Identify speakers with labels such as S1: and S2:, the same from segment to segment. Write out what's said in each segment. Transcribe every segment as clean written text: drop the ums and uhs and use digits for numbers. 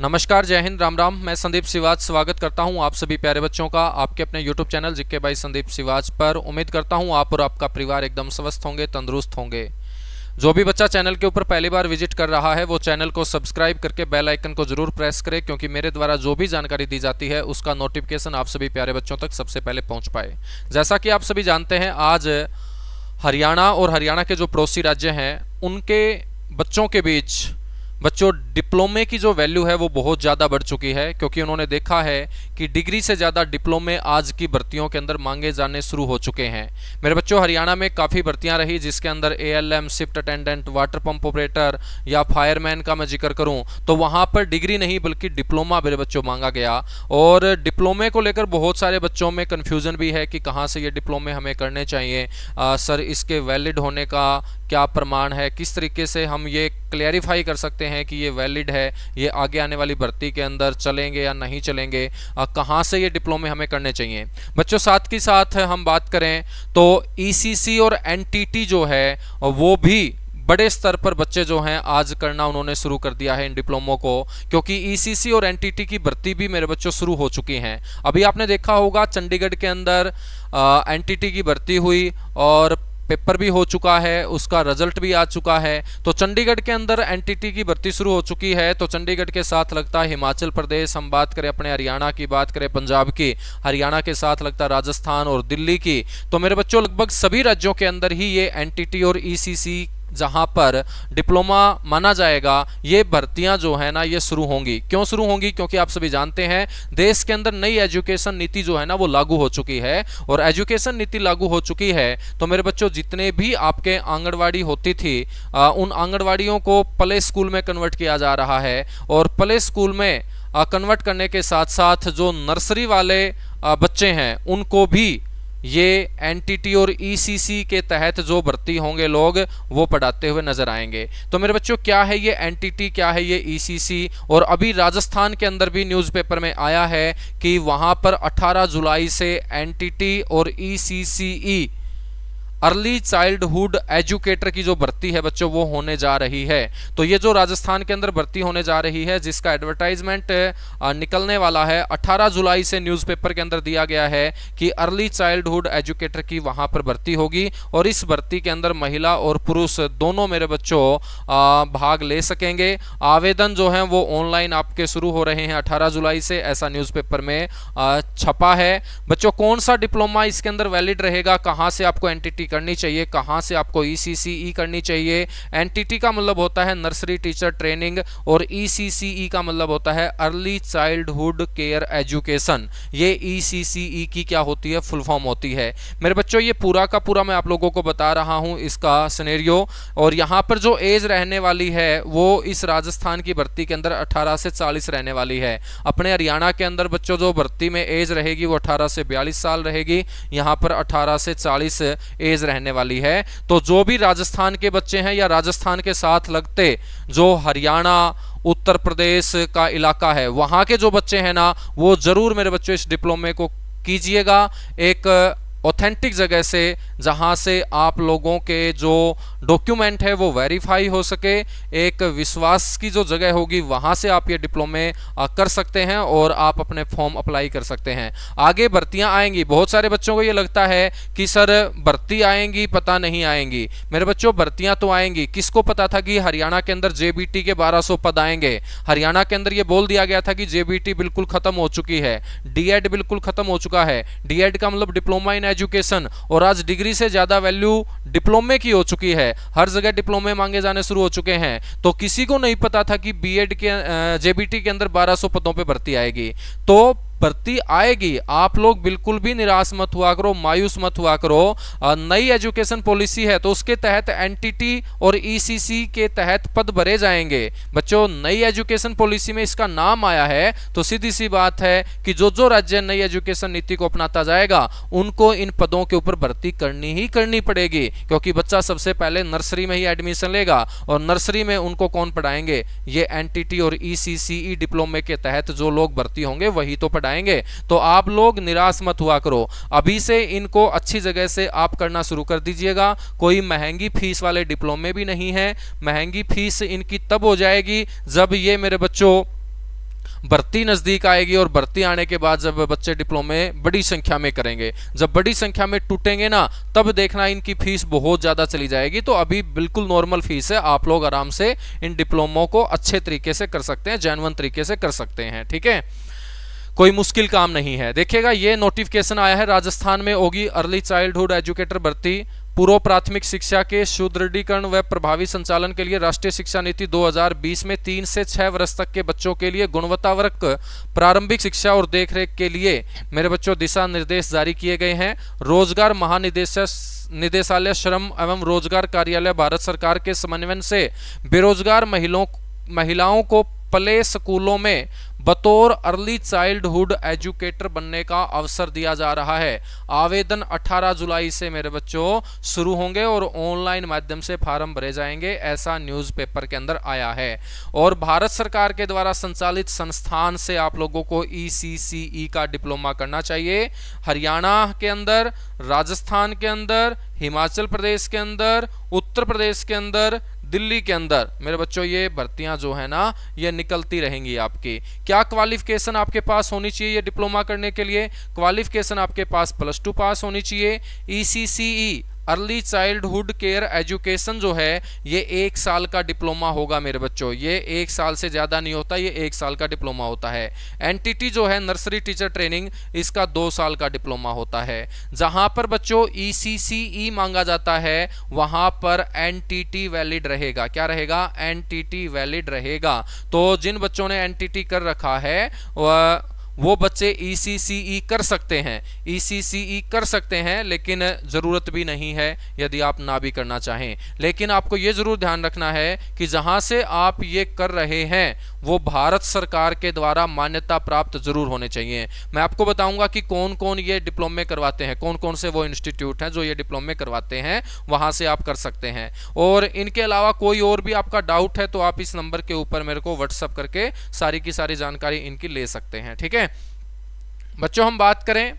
S1: नमस्कार, जय हिंद, राम राम। मैं संदीप सिवाज स्वागत करता हूं आप सभी प्यारे बच्चों का आपके अपने YouTube चैनल जिक्के बाई संदीप सिवाज पर। उम्मीद करता हूं आप और आपका परिवार एकदम स्वस्थ होंगे, तंदुरुस्त होंगे। जो भी बच्चा चैनल के ऊपर पहली बार विजिट कर रहा है वो चैनल को सब्सक्राइब करके बेल आइकन को जरूर प्रेस करे, क्योंकि मेरे द्वारा जो भी जानकारी दी जाती है उसका नोटिफिकेशन आप सभी प्यारे बच्चों तक सबसे पहले पहुँच पाए। जैसा कि आप सभी जानते हैं, आज हरियाणा और हरियाणा के जो पड़ोसी राज्य हैं उनके बच्चों के बीच डिप्लोमे की जो वैल्यू है वो बहुत ज़्यादा बढ़ चुकी है, क्योंकि उन्होंने देखा है कि डिग्री से ज़्यादा डिप्लोमे आज की भर्तियों के अंदर मांगे जाने शुरू हो चुके हैं। मेरे बच्चों, हरियाणा में काफ़ी भर्तियां रही जिसके अंदर ALM, shift attendant, water pump operator या फायरमैन का मैं जिक्र करूं तो वहां पर डिग्री नहीं बल्कि डिप्लोमा मेरे बच्चों मांगा गया। और डिप्लोमे को लेकर बहुत सारे बच्चों में कन्फ्यूज़न भी है कि कहाँ से ये डिप्लोमे हमें करने चाहिए, सर इसके वैलिड होने का क्या प्रमाण है, किस तरीके से हम ये क्लैरिफाई कर सकते हैं कि ये वैलिड है, ये आगे आने वाली भर्ती के अंदर चलेंगे या नहीं चलेंगे, कहाँ से ये डिप्लोमे हमें करने चाहिए। बच्चों, साथ के साथ हम बात करें तो ECC और NTT जो है वो भी बड़े स्तर पर बच्चे जो हैं आज करना उन्होंने शुरू कर दिया है इन डिप्लोमों को, क्योंकि ECC और NTT की भर्ती भी मेरे बच्चों शुरू हो चुकी हैं। अभी आपने देखा होगा चंडीगढ़ के अंदर NTT की भर्ती हुई और पेपर भी हो चुका है, उसका रिजल्ट भी आ चुका है। तो चंडीगढ़ के अंदर NTT की भर्ती शुरू हो चुकी है। तो चंडीगढ़ के साथ लगता है हिमाचल प्रदेश, हम बात करें अपने हरियाणा की, बात करें पंजाब की, हरियाणा के साथ लगता है राजस्थान और दिल्ली की। तो मेरे बच्चों, लगभग सभी राज्यों के अंदर ही ये NTT और ECC जहां पर डिप्लोमा माना जाएगा, ये भर्तियां जो है ना ये शुरू होंगी। क्यों शुरू होंगी? क्योंकि आप सभी जानते हैं देश के अंदर नई एजुकेशन नीति जो है ना वो लागू हो चुकी है। और एजुकेशन नीति लागू हो चुकी है तो मेरे बच्चों, जितने भी आपके आंगनवाड़ी होती थी उन आंगनवाड़ियों को प्ले स्कूल में कन्वर्ट किया जा रहा है। और प्ले स्कूल में कन्वर्ट करने के साथ साथ जो नर्सरी वाले बच्चे हैं उनको भी ये NTT और ECC के तहत जो भर्ती होंगे लोग वो पढ़ाते हुए नजर आएंगे। तो मेरे बच्चों, क्या है ये NTT, क्या है ये ECC? और अभी राजस्थान के अंदर भी न्यूज़पेपर में आया है कि वहां पर 18 जुलाई से NTT और ECCE अर्ली चाइल्डहुड एजुकेटर की जो भर्ती है बच्चों वो होने जा रही है। तो ये जो राजस्थान के अंदर भर्ती होने जा रही है जिसका एडवर्टाइजमेंट निकलने वाला है 18 जुलाई से न्यूज़पेपर के अंदर दिया गया है कि अर्ली चाइल्डहुड एजुकेटर की वहां पर भर्ती होगी। और इस भर्ती के अंदर महिला और पुरुष दोनों मेरे बच्चों भाग ले सकेंगे। आवेदन जो है वो ऑनलाइन आपके शुरू हो रहे हैं 18 जुलाई से, ऐसा न्यूज़पेपर में छपा है। बच्चों, कौन सा डिप्लोमा इसके अंदर वैलिड रहेगा, कहाँ से आपको NTT करनी चाहिए, कहां से आपको ECCE करनी चाहिए? NTT का मतलब होता है नर्सरी टीचर ट्रेनिंग और ECCE का मतलब होता है अर्ली चाइल्डहुड केयर एजुकेशन। ये ECCE की क्या होती है, फुल फॉर्म होती है। मेरे बच्चों, ये पूरा का पूरा मैं आप लोगों को बता रहा हूं इसका सिनेरियो। और यहां पर जो एज रहने वाली है वो इस राजस्थान की भर्ती के अंदर 18 से 40 रहने वाली है। अपने हरियाणा के अंदर बच्चों जो भर्ती में एज रहेगी वो 18 से 42 साल रहेगी, यहां पर 18 से 40 एज रहने वाली है। तो जो भी राजस्थान के बच्चे हैं या राजस्थान के साथ लगते जो हरियाणा, उत्तर प्रदेश का इलाका है वहां के जो बच्चे हैं ना वो जरूर मेरे बच्चों इस डिप्लोमे को कीजिएगा एक ऑथेंटिक जगह से, जहां से आप लोगों के जो डॉक्यूमेंट है वो वेरीफाई हो सके। एक विश्वास की जो जगह होगी वहां से आप ये डिप्लोमे कर सकते हैं और आप अपने फॉर्म अप्लाई कर सकते हैं। आगे भर्तियां आएंगी। बहुत सारे बच्चों को ये लगता है कि सर भर्ती आएंगी, पता नहीं आएंगी। मेरे बच्चों, भर्तियां तो आएंगी। किसको पता था कि हरियाणा के अंदर JBT के 1200 पद आएंगे? हरियाणा के अंदर ये बोल दिया गया था कि JBT बिल्कुल खत्म हो चुकी है, DED बिल्कुल खत्म हो चुका है। DED का मतलब डिप्लोमा इन एजुकेशन, और आज डिग्री से ज्यादा वैल्यू डिप्लोमे की हो चुकी है। हर जगह डिप्लोमे मांगे जाने शुरू हो चुके हैं। तो किसी को नहीं पता था कि BED के JBT के अंदर 1200 पदों पे भर्ती आएगी। तो भर्ती आएगी, आप लोग बिल्कुल भी निराश मत हुआ करो, मायूस मत हुआ करो। नई एजुकेशन पॉलिसी है तो उसके तहत NTT और ECC के तहत पद भरे जाएंगे। बच्चों, नई एजुकेशन पॉलिसी में इसका नाम आया है तो सीधी सी बात है कि जो जो राज्य नई एजुकेशन नीति को अपनाता जाएगा उनको इन पदों के ऊपर भर्ती करनी ही करनी पड़ेगी, क्योंकि बच्चा सबसे पहले नर्सरी में ही एडमिशन लेगा और नर्सरी में उनको कौन पढ़ाएंगे? ये NTT और ECCE डिप्लोमे के तहत जो लोग भर्ती होंगे वही तो पढ़ाएंगे। तो आप लोग निराश मत हुआ करो, अभी से इनको अच्छी जगह से आप करना शुरू कर दीजिएगा। कोई महंगी फीस वाले डिप्लोमे भी नहीं है। महंगी फीस इनकी तब हो जाएगी जब ये मेरे बच्चों भर्ती नज़दीक आएगी और भर्ती आने के बाद जब बच्चे डिप्लोमे बड़ी संख्या में करेंगे, जब बड़ी संख्या में टूटेंगे ना, तब देखना इनकी फीस बहुत ज़्यादा चली जाएगी। तो अभी बिल्कुल नॉर्मल फीस है, आप लोग आराम से इन डिप्लोमों को अच्छे तरीके से कर सकते हैं, जेन्युइन तरीके से कर सकते हैं। ठीक है, कोई मुश्किल काम नहीं है। देखिएगा ये नोटिफिकेशन आया है, राजस्थान में होगी अर्ली चाइल्डहुड एजुकेटर भर्ती। पूर्व प्राथमिक शिक्षा के सुदृढ़ीकरण व प्रभावी संचालन के लिए राष्ट्रीय शिक्षा नीति 2020 में 3 से 6 वर्ष तक के बच्चों के लिए गुणवत्तावर्ग प्रारंभिक शिक्षा और देखरेख के लिए मेरे बच्चों दिशा निर्देश जारी किए गए हैं। रोजगार निदेशालय श्रम एवं रोजगार कार्यालय भारत सरकार के समन्वय से बेरोजगार महिलाओं को प्ले स्कूलों में बतौर अर्ली चाइल्डहुड एजुकेटर बनने का अवसर दिया जा रहा है। आवेदन 18 जुलाई से मेरे बच्चों शुरू होंगे और ऑनलाइन माध्यम से फार्म भरे जाएंगे, ऐसा न्यूज़पेपर के अंदर आया है। और भारत सरकार के द्वारा संचालित संस्थान से आप लोगों को ECCE का डिप्लोमा करना चाहिए। हरियाणा के अंदर, राजस्थान के अंदर, हिमाचल प्रदेश के अंदर, उत्तर प्रदेश के अंदर, दिल्ली के अंदर मेरे बच्चों ये भर्तियां जो है ना ये निकलती रहेंगी आपकी। क्या क्वालिफिकेशन आपके पास होनी चाहिए ये डिप्लोमा करने के लिए? क्वालिफिकेशन आपके पास +2 पास होनी चाहिए। ECCE early childhood care education जो है ये 1 साल का डिप्लोमा होगा मेरे बच्चों, ये 1 साल से ज़्यादा नहीं होता, ये 1 साल का डिप्लोमा होता है। NTT जो है नर्सरी टीचर ट्रेनिंग, इसका 2 साल का डिप्लोमा होता है। जहाँ पर बच्चों ECCE मांगा जाता है वहाँ पर NTT वैलिड रहेगा। क्या रहेगा? NTT वैलिड रहेगा। तो जिन बच्चों ने NTT कर रखा है वो बच्चे ECCE कर सकते हैं, ECCE कर सकते हैं, लेकिन ज़रूरत भी नहीं है यदि आप ना भी करना चाहें। लेकिन आपको ये ज़रूर ध्यान रखना है कि जहाँ से आप ये कर रहे हैं वो भारत सरकार के द्वारा मान्यता प्राप्त जरूर होने चाहिए। मैं आपको बताऊंगा कि कौन कौन ये डिप्लोमे करवाते हैं, कौन कौन से वो इंस्टीट्यूट हैं जो ये डिप्लोमे करवाते हैं, वहाँ से आप कर सकते हैं। और इनके अलावा कोई और भी आपका डाउट है तो आप इस नंबर के ऊपर मेरे को व्हाट्सअप करके सारी की सारी जानकारी इनकी ले सकते हैं। ठीक है बच्चों, हम बात करें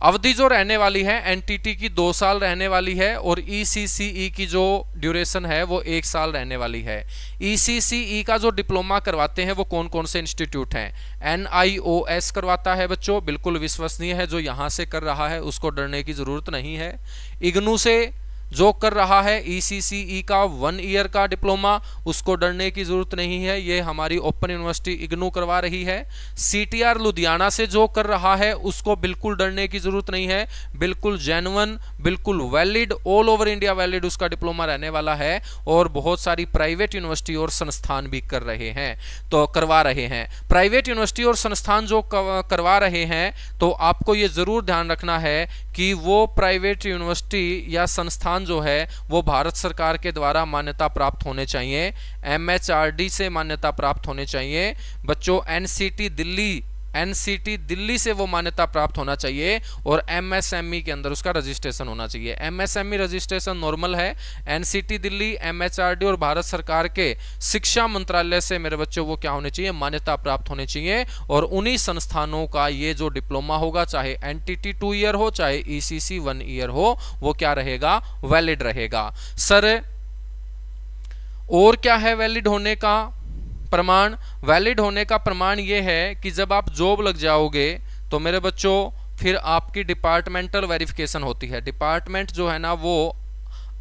S1: अवधि जो रहने वाली है NTT की 2 साल रहने वाली है और ECCE की जो ड्यूरेशन है वो 1 साल रहने वाली है। ECCE का जो डिप्लोमा करवाते हैं वो कौन कौन से इंस्टीट्यूट हैं? NIOS करवाता है बच्चों, बिल्कुल विश्वसनीय है, जो यहाँ से कर रहा है उसको डरने की ज़रूरत नहीं है। IGNOU से जो कर रहा है ECCE का 1 ईयर का डिप्लोमा, उसको डरने की ज़रूरत नहीं है, ये हमारी ओपन यूनिवर्सिटी IGNOU करवा रही है। CTR लुधियाना से जो कर रहा है उसको बिल्कुल डरने की ज़रूरत नहीं है, बिल्कुल जेन्युइन, बिल्कुल valid, all over India valid उसका डिप्लोमा रहने वाला है। और बहुत सारी प्राइवेट यूनिवर्सिटी और संस्थान भी कर रहे हैं, तो करवा रहे हैं। प्राइवेट यूनिवर्सिटी और संस्थान जो करवा रहे हैं तो आपको ये ज़रूर ध्यान रखना है कि वो प्राइवेट यूनिवर्सिटी या संस्थान जो है वो भारत सरकार के द्वारा मान्यता प्राप्त होने चाहिए, MHRD से मान्यता प्राप्त होने चाहिए बच्चों। NCT दिल्ली से वो मान्यता प्राप्त होना चाहिए और MSME के अंदर उसका रजिस्ट्रेशन होना चाहिए। MSME रजिस्ट्रेशन नॉर्मल है, NCT दिल्ली, MHRD और भारत सरकार के शिक्षा मंत्रालय से मेरे बच्चों वो क्या होने चाहिए? मान्यता प्राप्त होने चाहिए। और उन्हीं संस्थानों का ये जो डिप्लोमा होगा, चाहे NTT 2 ईयर हो चाहे ECC 1 ईयर हो, वो क्या रहेगा? वैलिड रहेगा। सर और क्या है वैलिड होने का प्रमाण? वैलिड होने का प्रमाण ये है कि जब आप जॉब लग जाओगे तो मेरे बच्चों फिर आपकी डिपार्टमेंटल वेरिफिकेशन होती है। डिपार्टमेंट जो है ना वो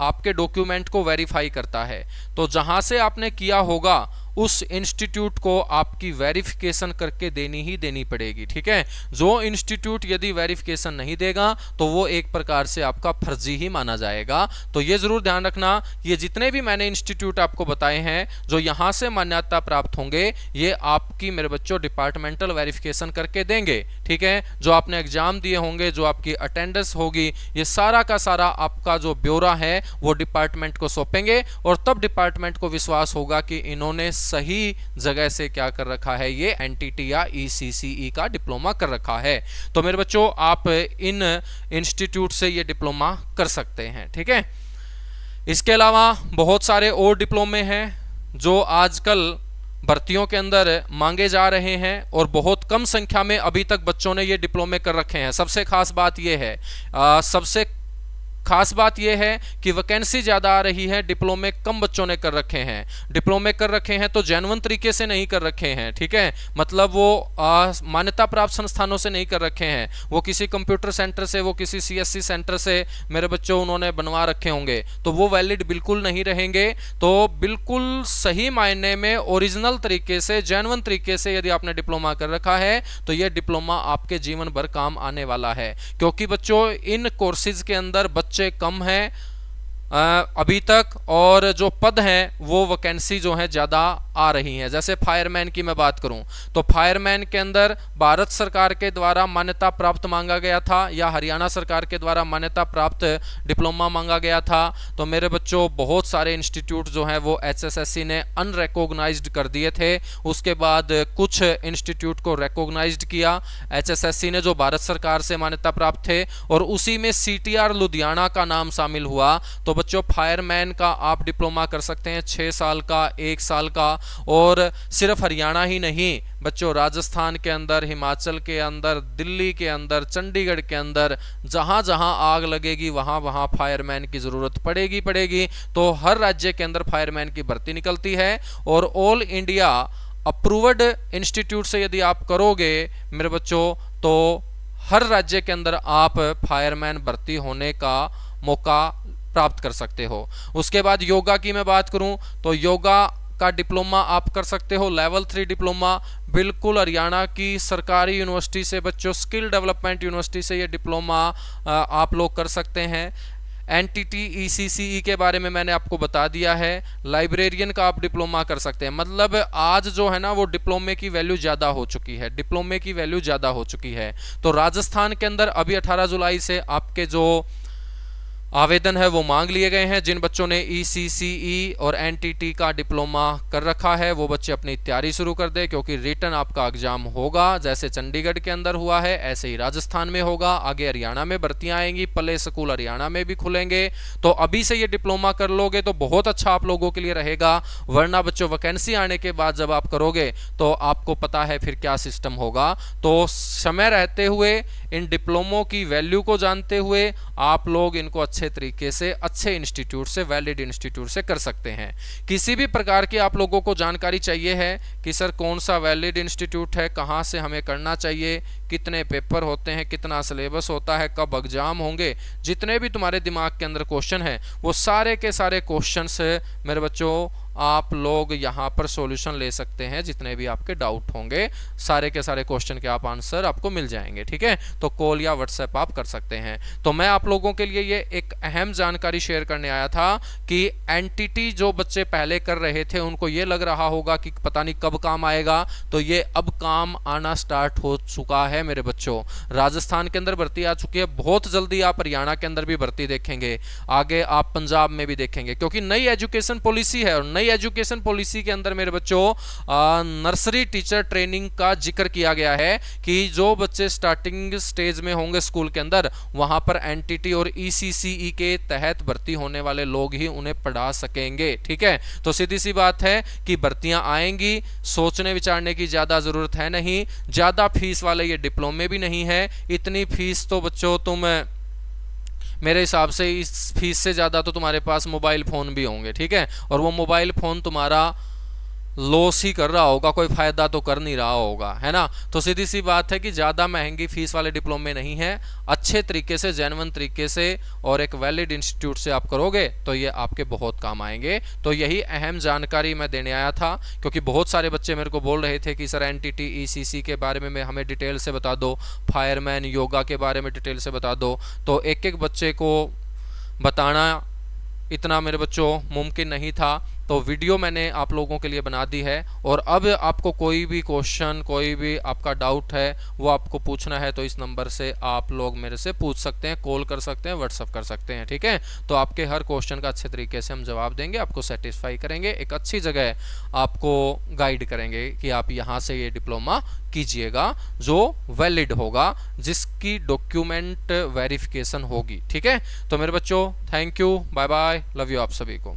S1: आपके डॉक्यूमेंट को वेरीफाई करता है, तो जहां से आपने किया होगा उस इंस्टीट्यूट को आपकी वेरिफिकेशन करके देनी ही देनी पड़ेगी। ठीक है, जो इंस्टीट्यूट यदि वेरिफिकेशन नहीं देगा तो वो एक प्रकार से आपका फर्जी ही माना जाएगा। तो ये जरूर ध्यान रखना, ये जितने भी मैंने इंस्टीट्यूट आपको बताए हैं जो यहाँ से मान्यता प्राप्त होंगे, ये आपकी मेरे बच्चों डिपार्टमेंटल वेरिफिकेशन करके देंगे। ठीक है, जो आपने एग्जाम दिए होंगे, जो आपकी अटेंडेंस होगी, ये सारा का सारा आपका जो ब्यौरा है वो डिपार्टमेंट को सौंपेंगे और तब डिपार्टमेंट को विश्वास होगा कि इन्होंने सही जगह से क्या कर रखा है, ये NTT या ECCE का डिप्लोमा कर रखा है। तो मेरे बच्चों आप इन इंस्टीट्यूट से ये डिप्लोमा कर सकते हैं। ठीक है, इसके अलावा बहुत सारे और डिप्लोमे हैं जो आजकल भर्तियों के अंदर मांगे जा रहे हैं और बहुत कम संख्या में अभी तक बच्चों ने ये डिप्लोमे कर रखे हैं। सबसे खास बात ये है, सबसे खास बात यह है कि वैकेंसी ज़्यादा आ रही है, डिप्लोमे कम बच्चों ने कर रखे हैं। डिप्लोमे कर रखे हैं तो जेन्युइन तरीके से नहीं कर रखे हैं, ठीक है, मतलब वो मान्यता प्राप्त संस्थानों से नहीं कर रखे हैं, वो किसी कंप्यूटर सेंटर से, वो किसी CSC सेंटर से मेरे बच्चों उन्होंने बनवा रखे होंगे, तो वो वैलिड बिल्कुल नहीं रहेंगे। तो बिल्कुल सही मायने में ओरिजिनल तरीके से, जेन्युइन तरीके से यदि आपने डिप्लोमा कर रखा है तो ये डिप्लोमा आपके जीवन भर काम आने वाला है, क्योंकि बच्चों इन कोर्सेज के अंदर बच्चे कम हैं अभी तक, और जो पद हैं वो वैकेंसी जो है ज़्यादा आ रही हैं। जैसे फायरमैन की मैं बात करूं तो फायरमैन के अंदर भारत सरकार के द्वारा मान्यता प्राप्त मांगा गया था या हरियाणा सरकार के द्वारा मान्यता प्राप्त डिप्लोमा मांगा गया था। तो मेरे बच्चों बहुत सारे इंस्टीट्यूट जो हैं वो HSSC ने अनरिकॉग्नाइज्ड कर दिए थे, उसके बाद कुछ इंस्टीट्यूट को रिकॉग्नाइज्ड किया HSSC ने जो भारत सरकार से मान्यता प्राप्त थे, और उसी में CTR लुधियाना का नाम शामिल हुआ। तो बच्चों फायरमैन का आप डिप्लोमा कर सकते हैं 6 साल का, 1 साल का, और सिर्फ हरियाणा ही नहीं बच्चों, राजस्थान के अंदर, हिमाचल के अंदर, दिल्ली के अंदर, चंडीगढ़ के अंदर, जहां जहां आग लगेगी वहां वहां फायरमैन की जरूरत पड़ेगी। तो हर राज्य के अंदर फायरमैन की भर्ती निकलती है, और ऑल इंडिया अप्रूव्ड इंस्टीट्यूट से यदि आप करोगे मेरे बच्चों तो हर राज्य के अंदर आप फायरमैन भर्ती होने का मौका प्राप्त कर सकते हो। उसके बाद योगा की मैं बात करूं तो योगा का डिप्लोमा आप कर सकते हो, लेवल 3 डिप्लोमा बिल्कुल हरियाणा की सरकारी यूनिवर्सिटी से बच्चों, स्किल डेवलपमेंट यूनिवर्सिटी से ये डिप्लोमा आप लोग कर सकते हैं। NTT ECCE के बारे में मैंने आपको बता दिया है। लाइब्रेरियन का आप डिप्लोमा कर सकते हैं। मतलब आज जो है ना वो डिप्लोमे की वैल्यू ज़्यादा हो चुकी है, डिप्लोमे की वैल्यू ज़्यादा हो चुकी है। तो राजस्थान के अंदर अभी 18 जुलाई से आपके जो आवेदन है वो मांग लिए गए हैं। जिन बच्चों ने ECCE और NTT का डिप्लोमा कर रखा है वो बच्चे अपनी तैयारी शुरू कर दे, क्योंकि रिटर्न आपका एग्जाम होगा। जैसे चंडीगढ़ के अंदर हुआ है ऐसे ही राजस्थान में होगा, आगे हरियाणा में भर्तियां आएंगी, प्ले स्कूल हरियाणा में भी खुलेंगे। तो अभी से ये डिप्लोमा कर लोगे तो बहुत अच्छा आप लोगों के लिए रहेगा, वरना बच्चों वैकेंसी आने के बाद जब आप करोगे तो आपको पता है फिर क्या सिस्टम होगा। तो समय रहते हुए इन डिप्लोमों की वैल्यू को जानते हुए आप लोग इनको अच्छे तरीके से, अच्छे इंस्टीट्यूट से, वैलिड इंस्टीट्यूट से कर सकते हैं। किसी भी प्रकार की आप लोगों को जानकारी चाहिए है कि सर कौन सा वैलिड इंस्टीट्यूट है, कहां से हमें करना चाहिए, कितने पेपर होते हैं, कितना सिलेबस होता है, कब एग्जाम होंगे, जितने भी तुम्हारे दिमाग के अंदर क्वेश्चन है वो सारे के सारे क्वेश्चन से मेरे बच्चों आप लोग यहाँ पर सॉल्यूशन ले सकते हैं। जितने भी आपके डाउट होंगे सारे के सारे क्वेश्चन के आप आंसर आपको मिल जाएंगे, ठीक है। तो कॉल या व्हाट्सएप आप कर सकते हैं। तो मैं आप लोगों के लिए ये एक अहम जानकारी शेयर करने आया था कि NTT जो बच्चे पहले कर रहे थे उनको ये लग रहा होगा कि पता नहीं कब काम आएगा, तो ये अब काम आना स्टार्ट हो चुका है मेरे बच्चों। राजस्थान के अंदर भर्ती आ चुकी है, बहुत जल्दी आप हरियाणा के अंदर भी भर्ती देखेंगे, आगे आप पंजाब में भी देखेंगे, क्योंकि नई एजुकेशन पॉलिसी है। और नई एजुकेशन पॉलिसी के अंदर मेरे बच्चों नर्सरी टीचर ट्रेनिंग का जिक्र किया गया है कि जो बच्चे स्टार्टिंग स्टेज में होंगे स्कूल के अंदर वहां पर NTT और ECCE के तहत भर्ती होने वाले लोग ही उन्हें पढ़ा सकेंगे, ठीक है। तो सीधी सी बात है कि भर्तियां आएंगी, सोचने विचारने की ज्यादा जरूरत है नहीं। ज्यादा फीस वाले ये डिप्लोमे भी नहीं है। इतनी फीस तो बच्चों तुम मेरे हिसाब से इस फीस से ज़्यादा तो तुम्हारे पास मोबाइल फ़ोन भी होंगे, ठीक है, और वो मोबाइल फ़ोन तुम्हारा लॉस ही कर रहा होगा, कोई फ़ायदा तो कर नहीं रहा होगा, है ना। तो सीधी सी बात है कि ज़्यादा महंगी फीस वाले डिप्लोमे नहीं है। अच्छे तरीके से, जेन्युइन तरीके से और एक वैलिड इंस्टीट्यूट से आप करोगे तो ये आपके बहुत काम आएंगे। तो यही अहम जानकारी मैं देने आया था, क्योंकि बहुत सारे बच्चे मेरे को बोल रहे थे कि सर NTT ECC के बारे में हमें डिटेल से बता दो, फायरमैन योगा के बारे में डिटेल से बता दो। तो एक एक बच्चे को बताना इतना मेरे बच्चों मुमकिन नहीं था, तो वीडियो मैंने आप लोगों के लिए बना दी है। और अब आपको कोई भी क्वेश्चन, कोई भी आपका डाउट है वो आपको पूछना है तो इस नंबर से आप लोग मेरे से पूछ सकते हैं, कॉल कर सकते हैं, व्हाट्सअप कर सकते हैं, ठीक है। तो आपके हर क्वेश्चन का अच्छे तरीके से हम जवाब देंगे, आपको सेटिस्फाई करेंगे, एक अच्छी जगह आपको गाइड करेंगे कि आप यहाँ से ये डिप्लोमा कीजिएगा जो वैलिड होगा, जिसकी डॉक्यूमेंट वेरिफिकेशन होगी, ठीक है। तो मेरे बच्चों thank you, bye bye, love you आप सभी को।